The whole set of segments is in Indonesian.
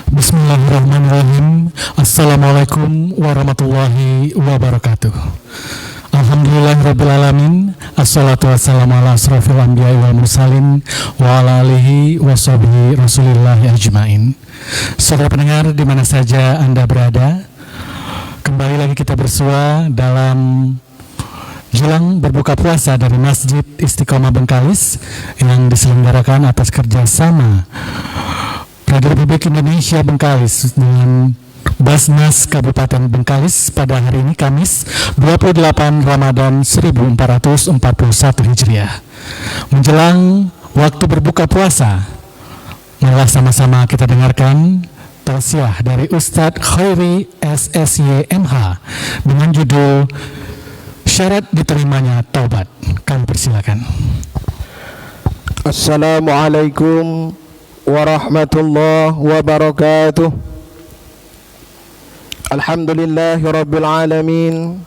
Bismillahirrahmanirrahim. Assalamualaikum warahmatullahi wabarakatuh. Alhamdulillahirrabbilalamin. Assalatu wassalamu ala asrafil anbiya'i wal mursalin wa ala alihi wa sahbihi rasulillahi ajma'in. Saudara pendengar di mana saja Anda berada, kembali lagi kita bersua dalam jelang berbuka puasa dari Masjid Istiqomah Bengkalis yang diselenggarakan atas kerjasama Radio Republik Indonesia Bengkalis dengan Basnas Kabupaten Bengkalis pada hari ini Kamis 28 Ramadan 1441 Hijriah. Menjelang waktu berbuka puasa, marilah sama-sama kita dengarkan tausiah dari Ustadz Khairi SSY MH dengan judul Syarat Diterimanya Taubat. Kami persilakan. Assalamualaikum warahmatullahi wabarakatuh. Alhamdulillahi rabbil alamin.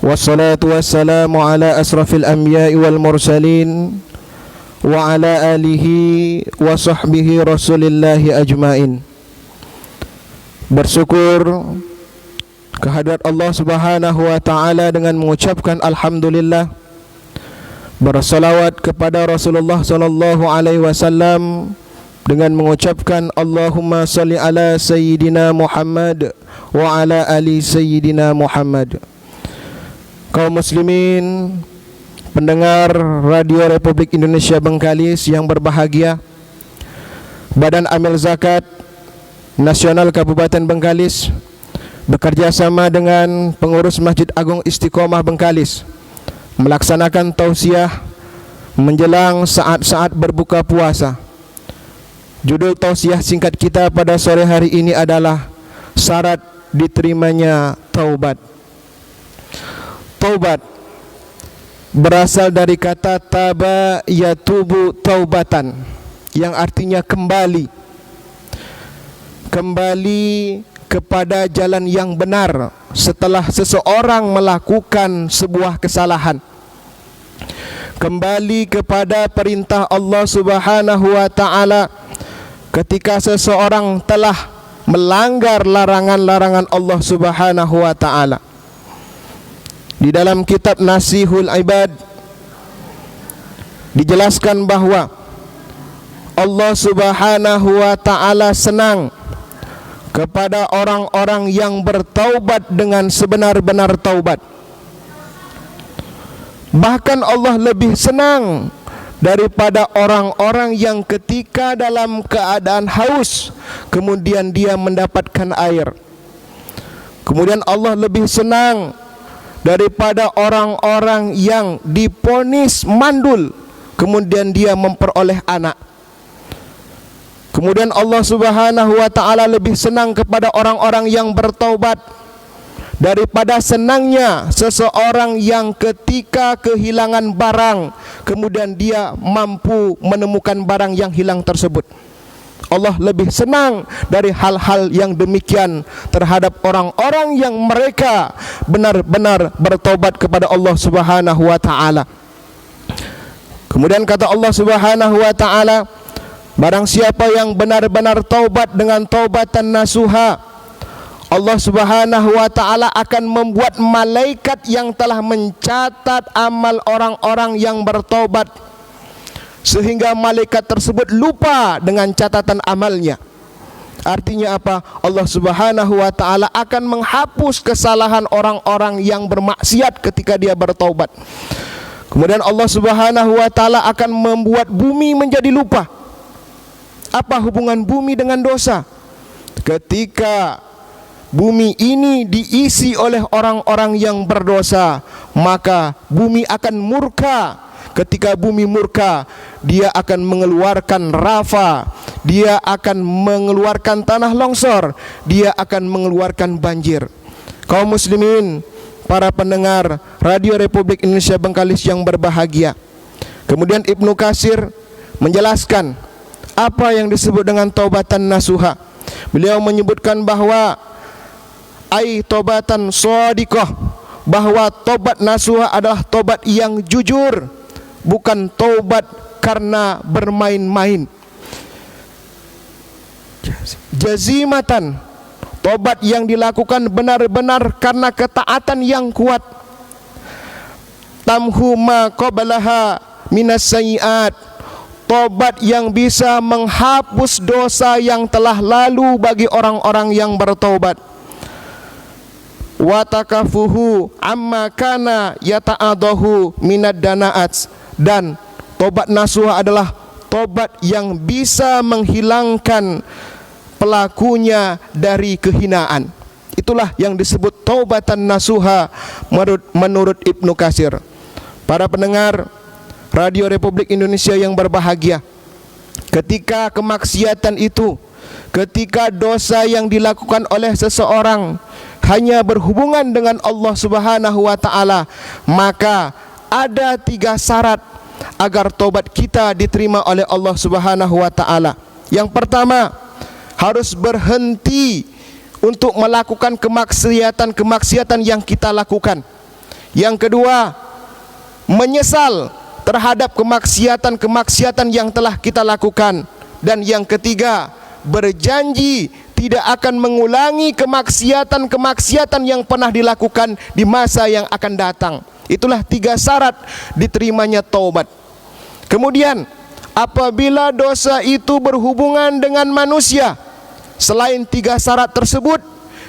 Wassalatu wassalamu ala asrafil anbiya'i wal mursalin wa ala alihi wa sahbihi rasulillahi ajmain. Bersyukur kehadirat Allah Subhanahu wa ta'ala dengan mengucapkan alhamdulillah, bersalawat kepada Rasulullah sallallahu alaihi wasallam dengan mengucapkan Allahumma salli ala sayyidina Muhammad wa ala ali sayyidina Muhammad. Kaum muslimin pendengar Radio Republik Indonesia Bengkalis yang berbahagia, Badan Amil Zakat Nasional Kabupaten Bengkalis bekerja sama dengan pengurus Masjid Agung Istiqomah Bengkalis melaksanakan tausiah menjelang saat-saat berbuka puasa. Judul tausiah singkat kita pada sore hari ini adalah syarat diterimanya taubat. Taubat berasal dari kata taba yatubu taubatan, yang artinya kembali. Kembali kepada jalan yang benar setelah seseorang melakukan sebuah kesalahan. Kembali kepada perintah Allah Subhanahu wa ta'ala ketika seseorang telah melanggar larangan-larangan Allah Subhanahu wa ta'ala. Di dalam kitab Nasihul Ibad dijelaskan bahwa Allah Subhanahu wa ta'ala senang kepada orang-orang yang bertaubat dengan sebenar-benar taubat. Bahkan Allah lebih senang daripada orang-orang yang ketika dalam keadaan haus kemudian dia mendapatkan air. Kemudian Allah lebih senang daripada orang-orang yang diponis mandul kemudian dia memperoleh anak. Kemudian Allah Subhanahu wa ta'ala lebih senang kepada orang-orang yang bertaubat daripada senangnya seseorang yang ketika kehilangan barang kemudian dia mampu menemukan barang yang hilang tersebut. Allah lebih senang dari hal-hal yang demikian terhadap orang-orang yang mereka benar-benar bertaubat kepada Allah Subhanahu wa ta'ala. Kemudian kata Allah Subhanahu wa ta'ala, barang siapa yang benar-benar taubat dengan taubatan nasuha, Allah Subhanahu wa ta'ala akan membuat malaikat yang telah mencatat amal orang-orang yang bertaubat, sehingga malaikat tersebut lupa dengan catatan amalnya. Artinya apa? Allah Subhanahu wa ta'ala akan menghapus kesalahan orang-orang yang bermaksiat ketika dia bertaubat. Kemudian Allah Subhanahu wa ta'ala akan membuat bumi menjadi lupa. Apa hubungan bumi dengan dosa? Ketika bumi ini diisi oleh orang-orang yang berdosa, maka bumi akan murka. Ketika bumi murka, dia akan mengeluarkan lava, dia akan mengeluarkan tanah longsor, dia akan mengeluarkan banjir. Kaum muslimin, para pendengar Radio Republik Indonesia Bengkalis yang berbahagia, kemudian Ibnu Katsir menjelaskan apa yang disebut dengan taubatan nasuha. Beliau menyebutkan bahwa taubatan shadiqah, bahwa tobat nasuha adalah tobat yang jujur, bukan taubat karena bermain-main. Jazimatan, taubat yang dilakukan benar-benar karena ketaatan yang kuat. Tamhu ma qablaha minas sayyi'at, taubat yang bisa menghapus dosa yang telah lalu bagi orang-orang yang bertaubat. Wa takafuhu amma kana yata'adahu minad danaat, dan taubat nasuha adalah taubat yang bisa menghilangkan pelakunya dari kehinaan. Itulah yang disebut taubatan nasuha menurut Ibnu Katsir. Para pendengar Radio Republik Indonesia yang berbahagia, ketika kemaksiatan itu, ketika dosa yang dilakukan oleh seseorang hanya berhubungan dengan Allah Subhanahu wa taala, maka ada 3 syarat agar tobat kita diterima oleh Allah Subhanahu wa taala. Yang pertama, harus berhenti untuk melakukan kemaksiatan yang kita lakukan. Yang kedua, menyesal terhadap kemaksiatan yang telah kita lakukan. Dan yang ketiga, berjanji tidak akan mengulangi kemaksiatan yang pernah dilakukan di masa yang akan datang. Itulah 3 syarat diterimanya taubat. Kemudian, apabila dosa itu berhubungan dengan manusia, selain 3 syarat tersebut,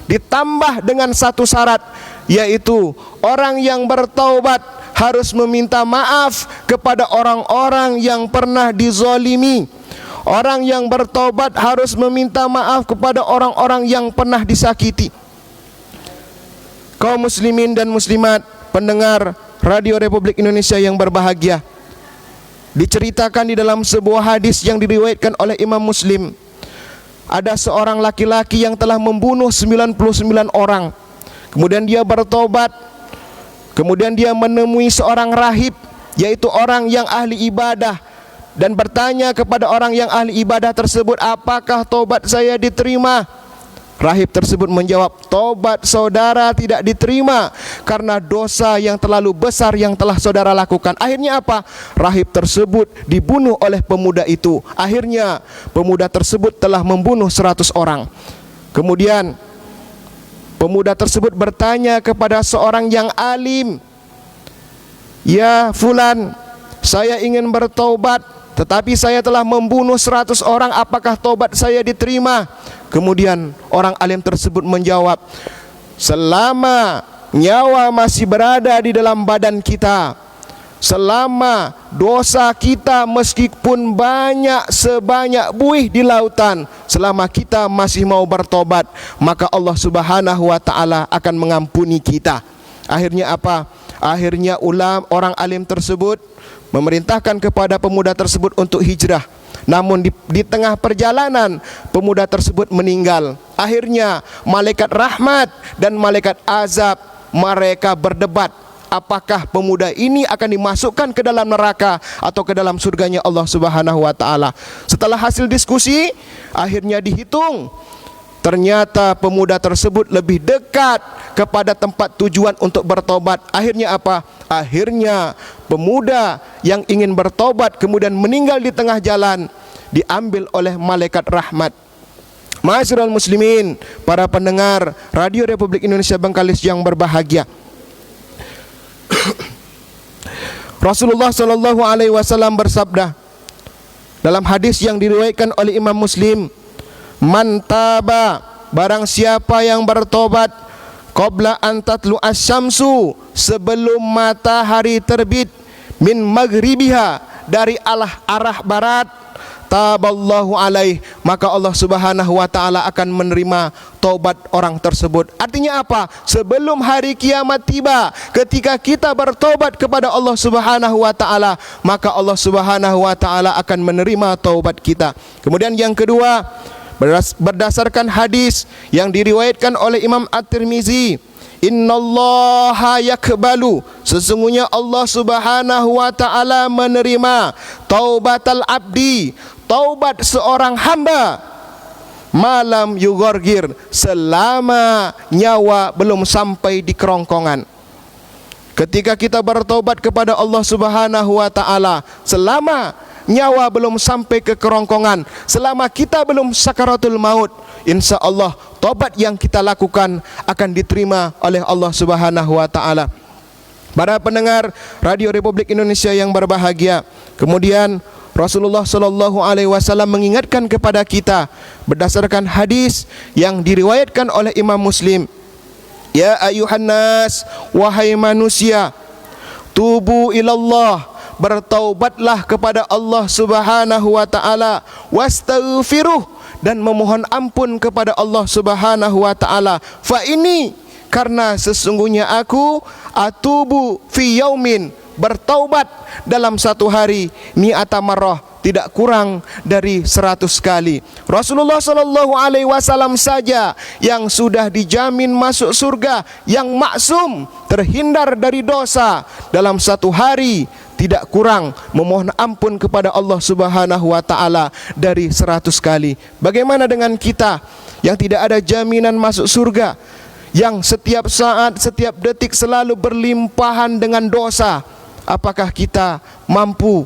ditambah dengan 1 syarat, yaitu orang yang bertaubat harus meminta maaf kepada orang-orang yang pernah dizalimi. Orang yang bertaubat harus meminta maaf kepada orang-orang yang pernah disakiti. Kaum muslimin dan muslimat, pendengar Radio Republik Indonesia yang berbahagia, diceritakan di dalam sebuah hadis yang diriwayatkan oleh Imam Muslim, ada seorang laki-laki yang telah membunuh 99 orang. Kemudian dia bertobat. Kemudian dia menemui seorang rahib, yaitu orang yang ahli ibadah, dan bertanya kepada orang yang ahli ibadah tersebut, apakah tobat saya diterima? Rahib tersebut menjawab, tobat saudara tidak diterima karena dosa yang terlalu besar yang telah saudara lakukan. Akhirnya apa? Rahib tersebut dibunuh oleh pemuda itu. Akhirnya pemuda tersebut telah membunuh 100 orang. Kemudian pemuda tersebut bertanya kepada seorang yang alim, ya fulan, saya ingin bertaubat, tetapi saya telah membunuh 100 orang, apakah taubat saya diterima? Kemudian orang alim tersebut menjawab, selama nyawa masih berada di dalam badan kita, selama dosa kita meskipun banyak sebanyak buih di lautan, selama kita masih mau bertobat, maka Allah Subhanahu wa taala akan mengampuni kita. Akhirnya apa? Akhirnya orang alim tersebut memerintahkan kepada pemuda tersebut untuk hijrah. Namun di tengah perjalanan pemuda tersebut meninggal. Akhirnya malaikat rahmat dan malaikat azab mereka berdebat, apakah pemuda ini akan dimasukkan ke dalam neraka atau ke dalam surganya Allah Subhanahu wa taala. Setelah hasil diskusi, akhirnya dihitung, ternyata pemuda tersebut lebih dekat kepada tempat tujuan untuk bertobat. Akhirnya apa? Akhirnya pemuda yang ingin bertobat kemudian meninggal di tengah jalan, diambil oleh malaikat rahmat. Ma'asyiral muslimin, para pendengar Radio Republik Indonesia Bengkalis yang berbahagia, Rasulullah Shallallahu Alaihi Wasallam bersabda dalam hadis yang diriwayatkan oleh Imam Muslim, man taba, barang siapa yang bertobat, qabla an tatlu asyamsu, sebelum matahari terbit, min maghribiha, dari arah barat, taballahu alaih, maka Allah Subhanahu wa taala akan menerima taubat orang tersebut. Artinya apa? Sebelum hari kiamat tiba, ketika kita bertobat kepada Allah Subhanahu wa taala, maka Allah Subhanahu wa taala akan menerima taubat kita. Kemudian yang kedua, berdasarkan hadis yang diriwayatkan oleh Imam At-Tirmizi, innallaha yakbalu, sesungguhnya Allah Subhanahu wa taala menerima taubatal abdi, taubat seorang hamba, malam yugorgir, selama nyawa belum sampai di kerongkongan. Ketika kita bertaubat kepada Allah Subhanahu wa taala, selama nyawa belum sampai ke kerongkongan, selama kita belum sakaratul maut, insya Allah taubat yang kita lakukan akan diterima oleh Allah Subhanahu wa taala. Para pendengar Radio Republik Indonesia yang berbahagia, kemudian Rasulullah sallallahu alaihi wasallam mengingatkan kepada kita berdasarkan hadis yang diriwayatkan oleh Imam Muslim. Ya ayuhan nas, wahai manusia, tubu ilallah, bertaubatlah kepada Allah Subhanahu wa taala, wastaghfiruh, dan memohon ampun kepada Allah Subhanahu wa taala. Fa ini, karena sesungguhnya aku atubu fi yaumin, bertaubat dalam satu hari, mi'ata marrah, tidak kurang dari 100 kali. Rasulullah sallallahu alaihi wasallam saja yang sudah dijamin masuk surga, yang maksum, terhindar dari dosa, dalam satu hari tidak kurang memohon ampun kepada Allah Subhanahu wa taala dari 100 kali. Bagaimana dengan kita yang tidak ada jaminan masuk surga, yang setiap saat, setiap detik selalu berlimpahan dengan dosa? Apakah kita mampu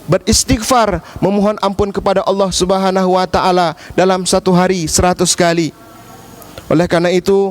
beristighfar, memohon ampun kepada Allah Subhanahu wa taala dalam satu hari 100 kali? Oleh karena itu,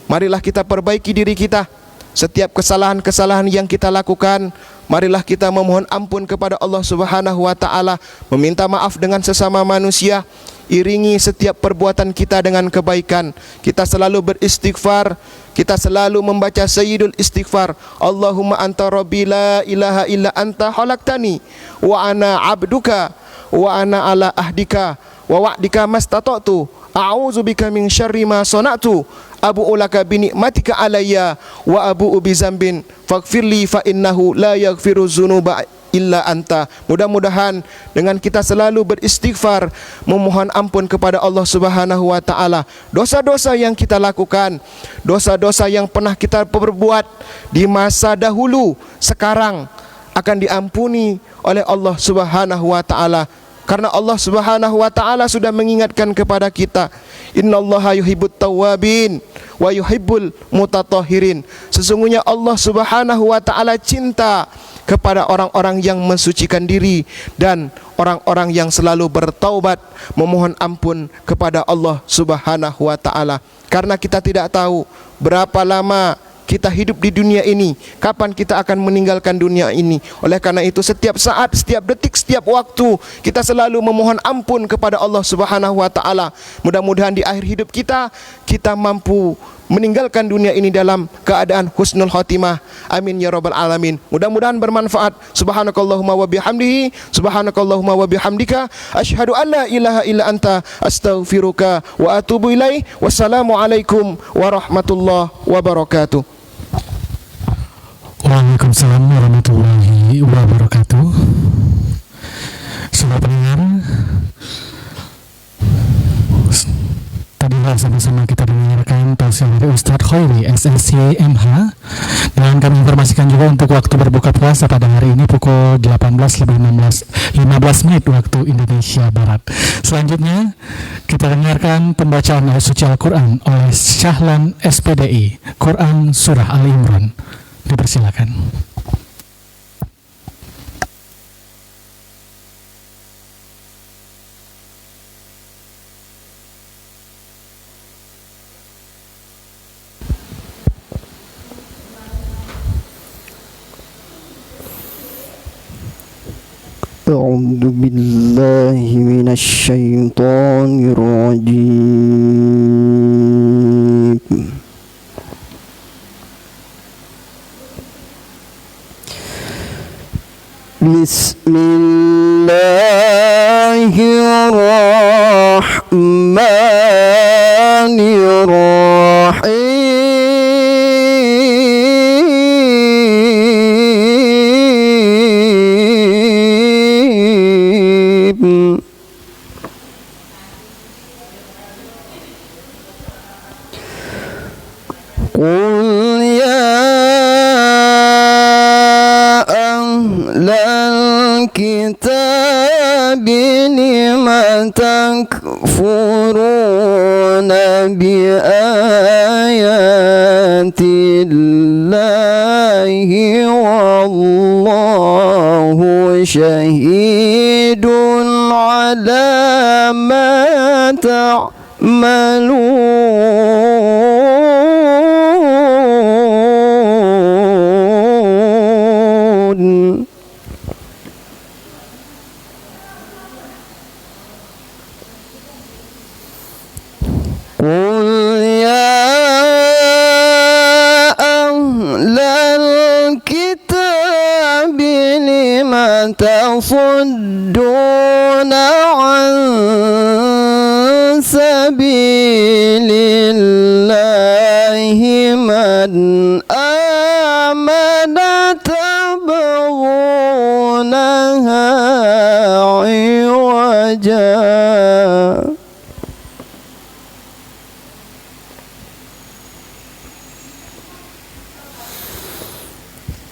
marilah kita perbaiki diri kita. Setiap kesalahan-kesalahan yang kita lakukan, marilah kita memohon ampun kepada Allah Subhanahu wa taala, meminta maaf dengan sesama manusia. Iringi setiap perbuatan kita dengan kebaikan. Kita selalu beristighfar, kita selalu membaca sayyidul istighfar. Allahumma anta rabbi la ilaha illa anta khalaqtani wa ana abduka wa ana ala ahdika wa wa'dika mastata'tu a'udzubika min syarri ma sana'tu abu'u laka bi ni'matika alayya wa abu'u bi dzambin faghfirli fa innahu la yaghfiru dzunuba illa anta. Mudah-mudahan dengan kita selalu beristighfar, memohon ampun kepada Allah Subhanahu wa taala, dosa-dosa yang kita lakukan, dosa-dosa yang pernah kita perbuat di masa dahulu, sekarang akan diampuni oleh Allah Subhanahu wa taala. Karena Allah Subhanahu wa taala sudah mengingatkan kepada kita, innallaha yuhibbut tawwabin wa yuhibbul mutatahhirin. Sesungguhnya Allah Subhanahu wa taala cinta kepada orang-orang yang mensucikan diri dan orang-orang yang selalu bertaubat, memohon ampun kepada Allah Subhanahu wa taala. Karena kita tidak tahu berapa lama kita hidup di dunia ini, kapan kita akan meninggalkan dunia ini. Oleh karena itu, setiap saat, setiap detik, setiap waktu kita selalu memohon ampun kepada Allah Subhanahu wa taala. Mudah-mudahan di akhir hidup kita, kita mampu meninggalkan dunia ini dalam keadaan husnul khotimah. Amin ya rabbal alamin. Mudah-mudahan bermanfaat. Subhanakallahumma wa bihamdihi, subhanakallahumma wa bihamdika, asyhadu an la ilaha illa anta, astaghfiruka wa atubu ilaih. Wassalamualaikum warahmatullahi wabarakatuh. Waalaikumsalam warahmatullahi wabarakatuh. Saudara pendengar, tadilah sama-sama kita dengarkan tausiah dari Ustadz Khairi SSC MH, dan kami informasikan juga untuk waktu berbuka puasa pada hari ini pukul 18.15 waktu Indonesia Barat. Selanjutnya kita dengarkan pembacaan ayat suci Al-Quran oleh Syahlan SPDI, Quran Surah Ali Imran. Dipersilakan. A'udzu billahi minasy syaithanir rajim. Bismillahirrahmanirrahim. Qul ya ahlal kitabi lima takfuruna bi ayatillahi wallahu syahidun ala ma ta'malun. Qul ya ahlal kitab lima tasudduna an sabilillahi man amana tabghunaha iwaja.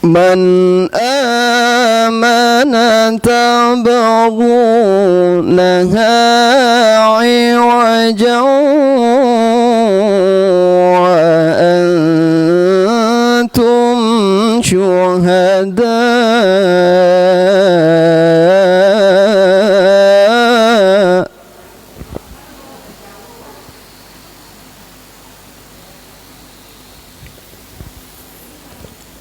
Man amana tabghunaha iwajan wa antum syuhada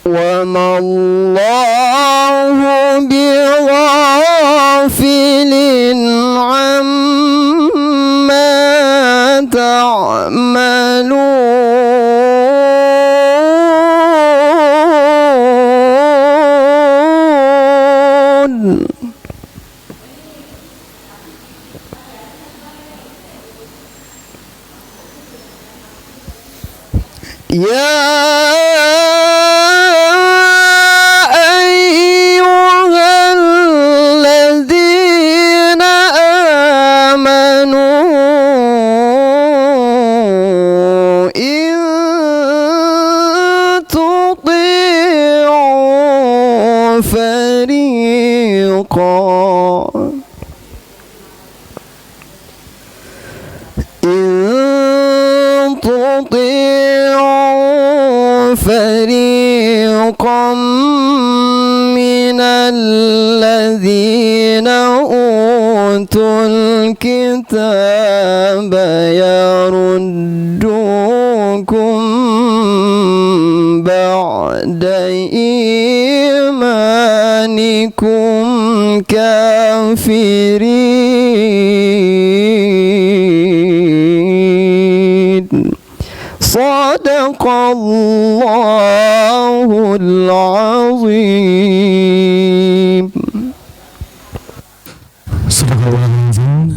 wa ma Allahu bighafilin amma ta'malun. Ya فريقا من الذين أوتوا الكتاب يردوكم بعد إيمانكم كافرين. Sadaqallahul azim.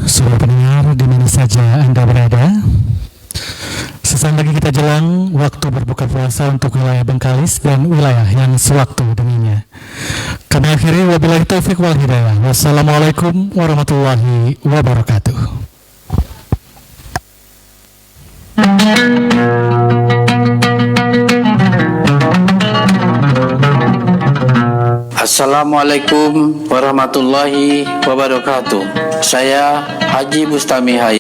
Saudara pendengar di mana saja Anda berada, sesaat lagi kita jelang waktu berbuka puasa untuk wilayah Bengkalis dan wilayah yang sewaktu dengannya. Kami akhiri wabillahi taufik wal hidayah. Wassalamualaikum warahmatullahi wabarakatuh. Assalamualaikum warahmatullahi wabarakatuh. Saya Haji Bustami Hayat.